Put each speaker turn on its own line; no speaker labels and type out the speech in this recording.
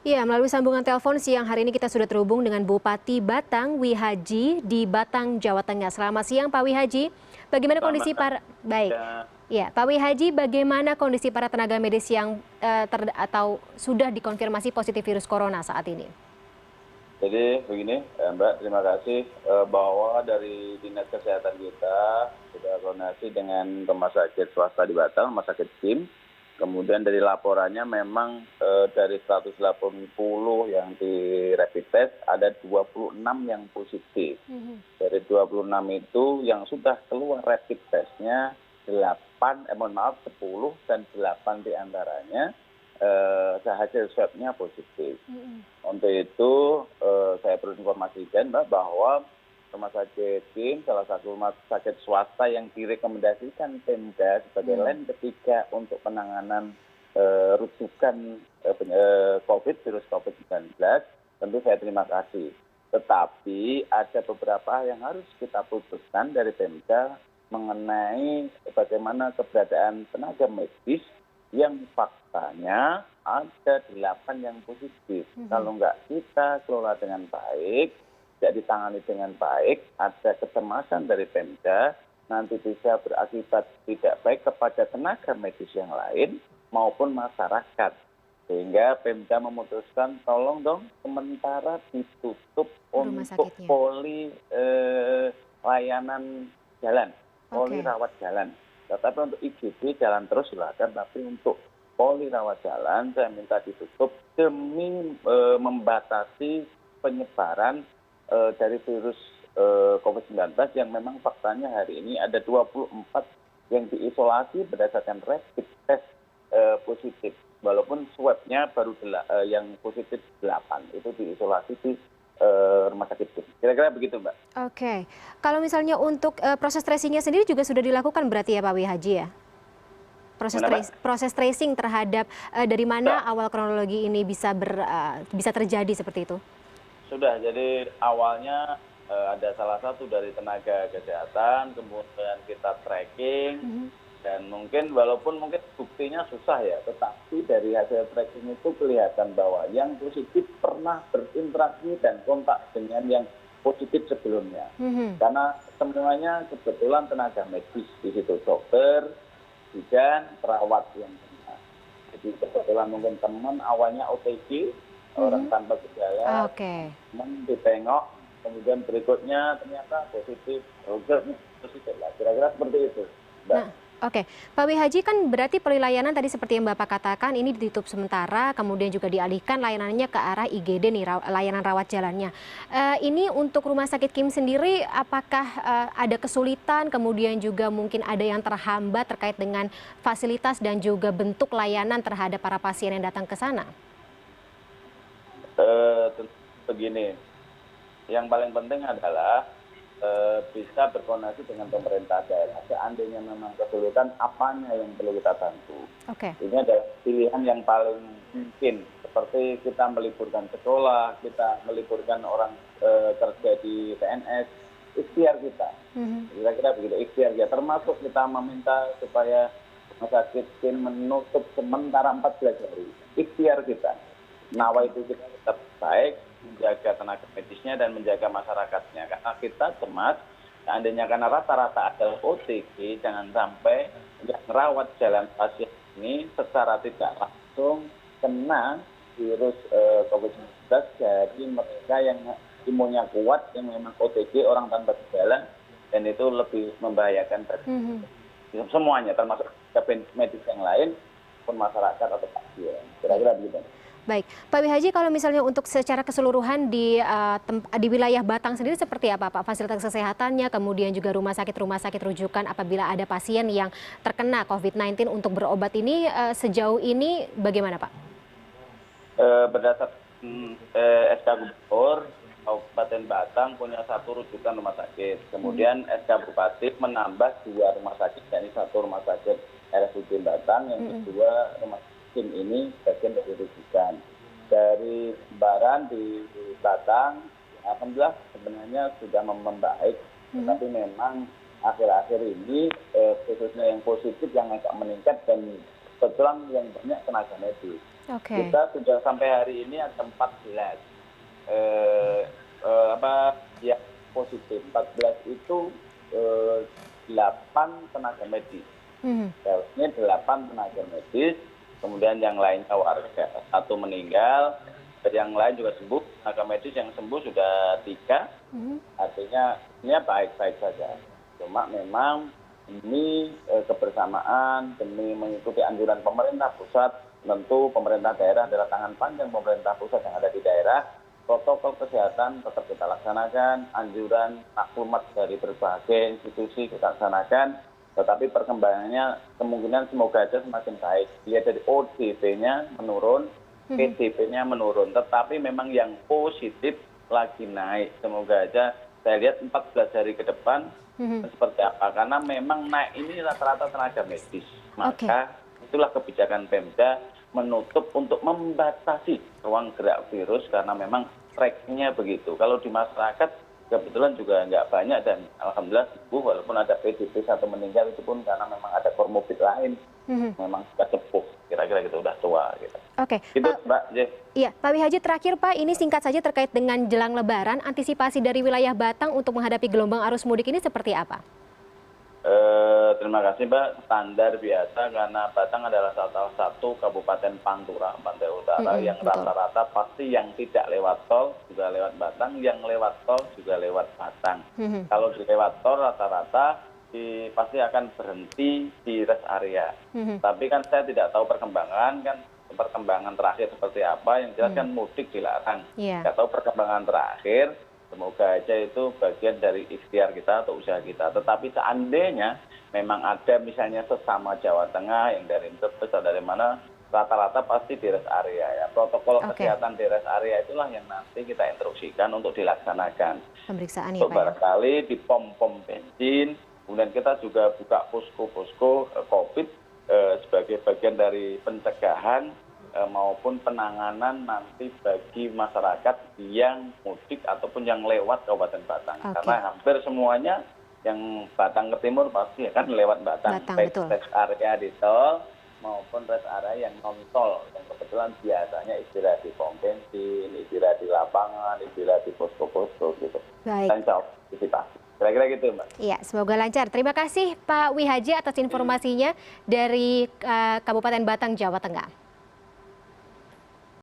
Ya, melalui sambungan telepon siang hari ini kita sudah terhubung dengan Bupati Batang, Wihaji di Batang, Jawa Tengah. Selamat siang, Pak Wihaji. Bagaimana kondisi
Selamat
para baik?
ya.
Ya, Pak Wihaji, bagaimana kondisi para tenaga medis yang atau sudah dikonfirmasi positif virus corona saat ini?
Jadi begini, Mbak, terima kasih bahwa dari Dinas Kesehatan kita sudah koordinasi dengan rumah sakit swasta di Batang, rumah sakit KIM. Kemudian dari laporannya memang dari 180 yang di rapid test ada 26 yang positif. Dari 26 itu yang sudah keluar rapid testnya 10 dan 8 diantaranya hasil swabnya positif. Untuk itu saya perlu informasikan Mbak bahwa rumah sakit KIM salah satu rumah sakit swasta yang direkomendasikan Pemda sebagai lain ketiga untuk penanganan rujukan virus COVID-19, tentu saya terima kasih. Tetapi ada beberapa yang harus kita putuskan dari Pemda mengenai bagaimana keberadaan tenaga medis yang faktanya ada 8 yang positif. Kalau nggak kita kelola dengan baik, tidak ditangani dengan baik, ada kecemasan dari Pemda, nanti bisa berakibat tidak baik kepada tenaga medis yang lain maupun masyarakat. Sehingga Pemda memutuskan tolong dong sementara ditutup untuk poli layanan jalan, poli rawat jalan. Tetapi untuk IGD jalan terus silakan, tapi untuk poli rawat jalan saya minta ditutup demi membatasi penyebaran dari virus COVID-19 yang memang faktanya hari ini ada 24 yang diisolasi berdasarkan rapid test positif. Walaupun swabnya baru yang positif 8, itu diisolasi di rumah sakit. Kira-kira begitu, Mbak.
Oke, kalau misalnya untuk proses tracingnya sendiri juga sudah dilakukan berarti ya Pak Wihaji ya? Proses tracing terhadap dari mana awal kronologi ini bisa terjadi seperti itu?
Sudah, jadi awalnya ada salah satu dari tenaga kesehatan, kemudian kita tracking, dan mungkin walaupun mungkin buktinya susah ya, tetapi dari hasil tracking itu kelihatan bahwa yang positif pernah berinteraksi dan kontak dengan yang positif sebelumnya. Karena semuanya kebetulan tenaga medis di situ, dokter, bidan, perawat yang kena. Jadi kebetulan mungkin teman awalnya OTG, orang tanpa gejala, ditengok, kemudian berikutnya ternyata positif, positif lah. Kira-kira seperti itu, Mbak.
Oke, Pak Wihaji, kan berarti pelayanan tadi seperti yang Bapak katakan ini ditutup sementara, kemudian juga dialihkan layanannya ke arah IGD nih, layanan rawat jalannya. Ini untuk rumah sakit KIM sendiri, apakah ada kesulitan, kemudian juga mungkin ada yang terhambat terkait dengan fasilitas dan juga bentuk layanan terhadap para pasien yang datang ke sana?
Begini, yang paling penting adalah bisa berkoordinasi dengan pemerintah daerah. Seandainya memang kesulitan, apanya yang perlu kita bantu. Ini adalah pilihan yang paling mungkin. Seperti kita meliburkan sekolah, kita meliburkan orang kerja di PNS, ikhtiar kita. Kira-kira begitu, ikhtiar kita. Termasuk kita meminta supaya rumah sakit KIM menutup sementara 14 hari. Ikhtiar kita. Nawa itu kita tetap baik, menjaga tenaga medisnya dan menjaga masyarakatnya. Karena kita cemas, seandainya karena rata-rata adalah OTG, jangan sampai yang merawat jalan pasien ini secara tidak langsung kena virus COVID-19 dari mereka yang imunnya kuat, yang memang OTG, orang tanpa gejala, dan itu lebih membahayakan bagi semuanya, termasuk medis yang lain, pun masyarakat atau pasien. Kira-kira begitu.
Baik, Pak Wihaji, kalau misalnya untuk secara keseluruhan di wilayah Batang sendiri seperti apa Pak? Fasilitas kesehatannya, kemudian juga rumah sakit rujukan apabila ada pasien yang terkena COVID-19 untuk berobat ini sejauh ini bagaimana Pak?
Berdasarkan SK Gubernur, Kabupaten Batang punya 1 rujukan rumah sakit. Kemudian SK Bupati menambah 2 rumah sakit, yakni 1 rumah sakit RSUD Batang, yang kedua rumah KIM ini bagian dari rujukan. Dari Baran di Batang, alhamdulillah sebenarnya sudah membaik, tetapi memang akhir-akhir ini khususnya yang positif yang agak meningkat dan kebetulan yang banyak tenaga medis. Kita sudah sampai hari ini ada 14 yang positif. 14 itu 8 tenaga medis. Ini 8 tenaga medis, kemudian yang lainnya warga. 1 meninggal, yang lain juga sembuh. Tenaga medis yang sembuh sudah 3. Artinya ini baik-baik saja. Cuma memang ini kebersamaan demi mengikuti anjuran pemerintah pusat. Tentu pemerintah daerah adalah tangan panjang pemerintah pusat yang ada di daerah. Protokol kesehatan tetap kita laksanakan, anjuran maklumat dari berbagai institusi kita laksanakan, tetapi perkembangannya kemungkinan semoga aja semakin baik. Lihat dari ODP-nya menurun, PDP-nya menurun, tetapi memang yang positif lagi naik. Semoga aja saya lihat 14 hari ke depan seperti apa, karena memang naik ini rata-rata tenaga medis. Maka itulah kebijakan Pemda menutup untuk membatasi ruang gerak virus karena memang tracknya begitu. Kalau di masyarakat kebetulan juga nggak banyak dan alhamdulillah sembuh, walaupun ada PDP 1 meninggal itu pun karena memang ada komorbid lain, memang sudah sepuh, kira-kira gitu, udah tua gitu. Gitu, Mbak.
Iya, Pak Wihaji, terakhir Pak, ini singkat saja terkait dengan jelang Lebaran, antisipasi dari wilayah Batang untuk menghadapi gelombang arus mudik ini seperti apa?
Terima kasih Mbak, standar biasa karena Batang adalah salah satu kabupaten Pantura, Pantai Utara yang rata-rata pasti yang tidak lewat tol juga lewat Batang, yang lewat tol juga lewat Batang. Kalau di lewat tol rata-rata pasti akan berhenti di rest area. Tapi kan saya tidak tahu perkembangan terakhir seperti apa, yang jelas kan mudik dilarang. Tidak tahu perkembangan terakhir. Semoga aja itu bagian dari ikhtiar kita atau usaha kita. Tetapi seandainya memang ada misalnya sesama Jawa Tengah yang dari Brebes atau dari mana, rata-rata pasti di rest area ya. Protokol kesehatan di rest area itulah yang nanti kita instruksikan untuk dilaksanakan.
Pemeriksaan ya Pak.
Barangkali di pom-pom bensin, kemudian kita juga buka posko-posko COVID sebagai bagian dari pencegahan maupun penanganan nanti bagi masyarakat yang mudik ataupun yang lewat Kabupaten Batang. Karena hampir semuanya yang Batang ke timur pasti akan lewat Batang. Baik rest area di tol maupun rest area yang non-tol. Yang kebetulan biasanya istirahat di pom bensin, istirahat di lapangan, istirahat di posko-posko gitu. Dan antisipasi. Kira-kira gitu Mbak.
Iya, semoga lancar. Terima kasih Pak Wihaji atas informasinya dari Kabupaten Batang, Jawa Tengah.